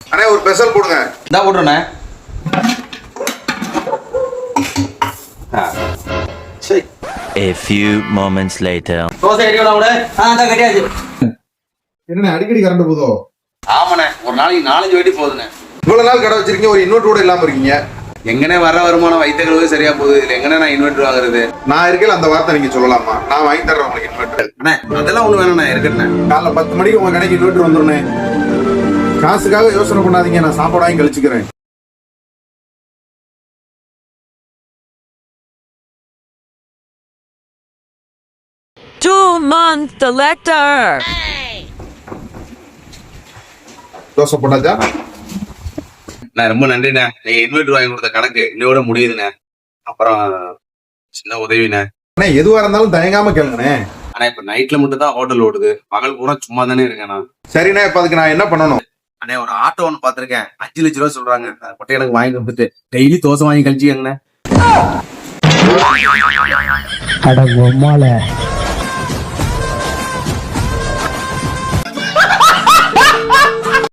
அண்ணே ஒரு ஸ்பெஷல் போடுங்க. இந்தா போட்டுறேண்ணே. A few moments later. Dosa கட்டியோட கூட தான் கட்டியாச்சு. என்ன அடிக்கடி கரண்ட் போதோ? ஆமாண்ணே, ஒரு நாளைக்கு 4-5 வாட்டி போகுதுண்ணே. இவ்வளவு நாள் கடை வச்சிருக்கீங்க, ஒரு இன்வெர்டர் கூட இல்லாம இருக்கீங்க. எங்கனே வர வருமானம் வைத்தகளுக்கு சரியா போகுது. இதுல எங்கனே நான் இன்வெர்டர் வாங்குறது? நான் இருக்கல அந்த வார்த்தை நீங்க சொல்லலாமா? நான் வாங்கி தர்றேன் உங்களுக்கு இன்வெர்டர். அண்ணே அதெல்லாம் ஒண்ணு வேணாண்ணே, இருக்கட்டுண்ணே. காலைல 10 மணிக்கு உங்க கடைக்கு இன்வெர்டர் வந்துருனே. காசுக்காக யோசனை பண்ணாதீங்க, நான் சாப்பாடு வாங்கி கழிச்சுக்கிறேன். Two months later. தோசை போட்டாச்சா? நான் ரொம்ப நன்றிண்ணே. நீங்க இன்வெர்டர் வாங்கி கொடுத்த கணக்கு இன்னோட முடியுதுண்ணே. அப்புறம் சின்ன உதவிண்ணே. அண்ணே எதுவா இருந்தாலும் தயங்காம கேளுங்கண்ணே. ஆனா இப்ப நைட்ல மட்டும் தான் ஹோட்டல் ஓடுது, பகல் பூரா சும்மா தானே இருக்கேன் நான். சரிண்ணே, இப்ப அதுக்கு நான் என்ன பண்ணணும்? அண்ணே ஒரு ஆட்டோ ஒன்று பாத்திருக்கேன், 5 லட்ச ரூபா சொல்றாங்க. அதை மட்டும் எனக்கு வாங்கி வந்துட்டு டெய்லி தோசை வாங்கி கழிச்சுக்கங்கண்ணே. அட பொம்மால